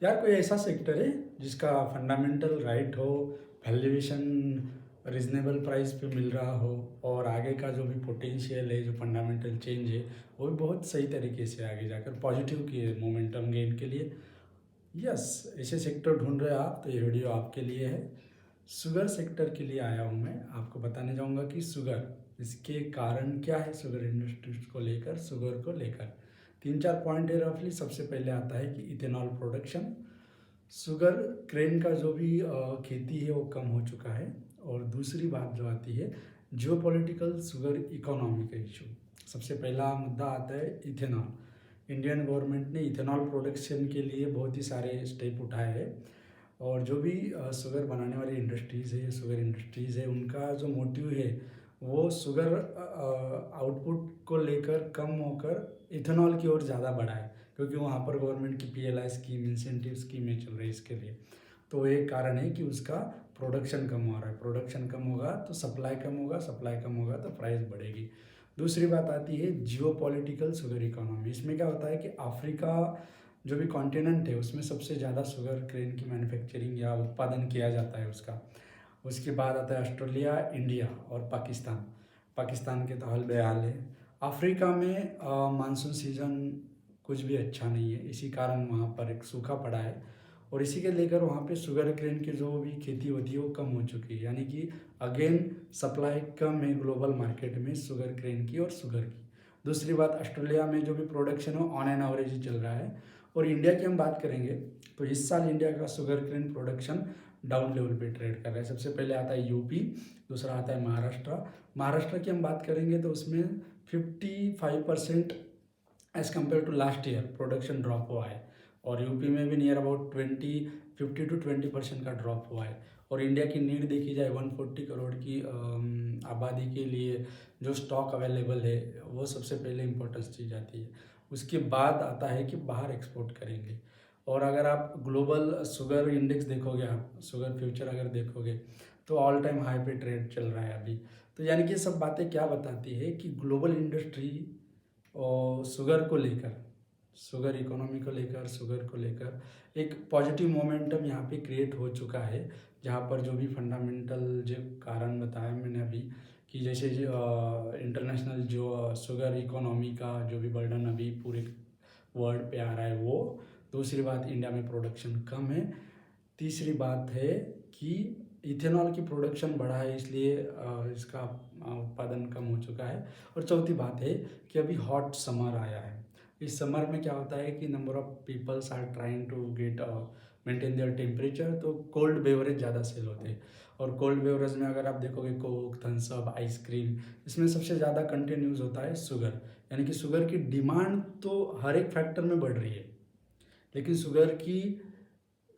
यार कोई ऐसा सेक्टर है जिसका फंडामेंटल राइट हो, वैल्यूएशन रिजनेबल प्राइस पे मिल रहा हो और आगे का जो भी पोटेंशियल है, जो फंडामेंटल चेंज है वो भी बहुत सही तरीके से आगे जाकर पॉजिटिव की है मोमेंटम गेन के लिए। यस, ऐसे सेक्टर ढूंढ रहे हो आप तो ये वीडियो आपके लिए है। शुगर सेक्टर के लिए आया हूँ मैं, आपको बताने जाऊँगा कि शुगर, इसके कारण क्या है, शुगर इंडस्ट्रीज को लेकर, शुगर को लेकर 3-4 पॉइंट है रफली। सबसे पहले आता है कि इथेनॉल प्रोडक्शन। शुगर क्रेन का जो भी खेती है वो कम हो चुका है। और दूसरी बात जो आती है, जियोपॉलिटिकल शुगर इकोनॉमी का इशू। सबसे पहला मुद्दा आता है इथेनॉल। इंडियन गवर्नमेंट ने इथेनॉल प्रोडक्शन के लिए बहुत ही सारे स्टेप उठाए हैं और जो भी शुगर बनाने वाली इंडस्ट्रीज़ है, शुगर इंडस्ट्रीज़ है, उनका जो मोटिव है वो शुगर आउटपुट को लेकर कम होकर इथेनॉल की ओर ज़्यादा बढ़ा है, क्योंकि वहाँ पर गवर्नमेंट की पीएलआई स्कीम, इंसेंटिव स्कीमें चल रही है इसके लिए। तो एक कारण है कि उसका प्रोडक्शन कम हो रहा है। प्रोडक्शन कम होगा तो सप्लाई कम होगा, सप्लाई कम होगा तो प्राइस बढ़ेगी। दूसरी बात आती है जियोपॉलिटिकल शुगर इकोनॉमी। इसमें क्या होता है कि अफ्रीका जो भी कॉन्टिनेंट है उसमें सबसे ज़्यादा शुगर क्रेन की मैन्युफैक्चरिंग या उत्पादन किया जाता है उसका। उसके बाद आता है ऑस्ट्रेलिया, इंडिया और पाकिस्तान। पाकिस्तान के तो हाल बेहाल है। अफ्रीका में मानसून सीज़न कुछ भी अच्छा नहीं है, इसी कारण वहाँ पर एक सूखा पड़ा है और इसी के लेकर वहाँ पे शुगर क्रेन की जो भी खेती होती है वो कम हो चुकी है। यानी कि अगेन सप्लाई कम है ग्लोबल मार्केट में शुगर क्रेन की और शुगर की। दूसरी बात, ऑस्ट्रेलिया में जो भी प्रोडक्शन हो ऑन एन एवरेज ही चल रहा है। और इंडिया की हम बात करेंगे तो इस साल इंडिया का sugar crane production down level पे ट्रेड कर रहा है। सबसे पहले आता है यूपी, दूसरा आता है महाराष्ट्र। महाराष्ट्र की हम बात करेंगे तो उसमें 55% as compare to last year production drop हुआ है और यूपी में भी नियर अबाउट 50 to 20% का ड्रॉप हुआ है। और इंडिया की नीड देखी जाए 140 करोड़ की आबादी के लिए जो स्टॉक अवेलेबल है वो सबसे पहले इम्पोर्टेंस दी जाती है। उसके बाद आता है कि बाहर एक्सपोर्ट करेंगे। और अगर आप ग्लोबल शुगर इंडेक्स देखोगे, आप शुगर फ्यूचर अगर देखोगे तो ऑल टाइम हाई पे ट्रेड चल रहा है अभी। तो यानी कि सब बातें क्या बताती है कि ग्लोबल इंडस्ट्री और शुगर को लेकर, शुगर इकोनॉमी को लेकर, शुगर को लेकर एक पॉजिटिव मोमेंटम यहाँ पे क्रिएट हो चुका है। जहाँ पर जो भी फंडामेंटल जो कारण बताया मैंने अभी कि जैसे इंटरनेशनल जो शुगर इकोनॉमी का जो भी बर्डन अभी पूरे वर्ल्ड पे आ रहा है वो। दूसरी बात, इंडिया में प्रोडक्शन कम है। तीसरी बात है कि इथेनॉल की प्रोडक्शन बढ़ा है इसलिए इसका उत्पादन कम हो चुका है। और चौथी बात है कि अभी हॉट समर आया है। इस समर में क्या होता है कि number of peoples are trying to get maintain their temperature, तो कोल्ड बेवरेज ज़्यादा सेल होते हैं। और कोल्ड बेवरेज में अगर आप देखोगे कोक, थम्स अप, आइसक्रीम, इसमें सबसे ज़्यादा कंटेंट यूज़ होता है शुगर। यानी कि शुगर की डिमांड तो हर एक फैक्टर में बढ़ रही है, लेकिन शुगर की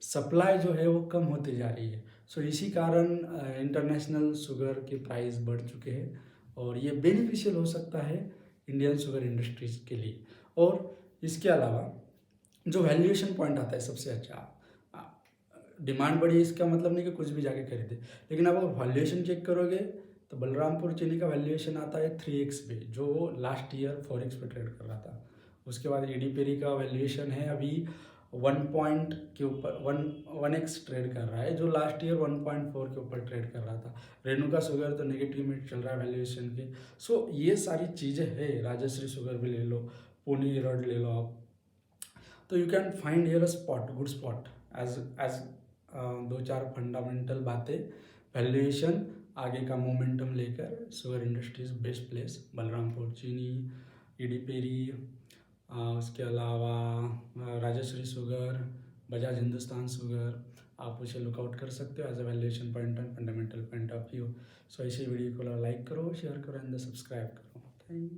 सप्लाई जो है वो कम होती जा रही है। सो इसी कारण इंटरनेशनल शुगर के प्राइस बढ़ चुके हैं और ये बेनिफिशियल हो सकता है इंडियन शुगर इंडस्ट्रीज के लिए। और इसके अलावा जो वैल्यूएशन पॉइंट आता है सबसे अच्छा, डिमांड बढ़ी इसका मतलब नहीं कि कुछ भी जाके खरीदे, लेकिन अब आप वैल्यूएशन चेक करोगे तो बलरामपुर चीनी का वैल्यूएशन आता है 3x पे, जो लास्ट ईयर 4x पे ट्रेड कर रहा था। उसके बाद ईडी पेरी का वैल्यूएशन है अभी 1 पॉइंट के ऊपर 1x ट्रेड कर रहा है, जो लास्ट ईयर 1.4 के ऊपर ट्रेड कर रहा था। रेणुका शुगर तो नेगेटिव में चल रहा है वैल्यूएशन के। सो ये सारी चीज़ें है, राजश्री शुगर भी ले लो, पुनी रड ले लो आप, तो you can find here a spot, good spot as दो चार फंडामेंटल बातें, वैल्यूएशन, आगे का मोमेंटम लेकर sugar industries best place, Balrampur Chini, EID Parry, उसके अलावा राजश्री शुगर, बजाज हिंदुस्तान शुगर, आप उसे लुकआउट कर सकते हो as a valuation point and fundamental point of view. So इसी वीडियो को लाइक करो, शेयर करो एंड सब्सक्राइब करो। Thank you.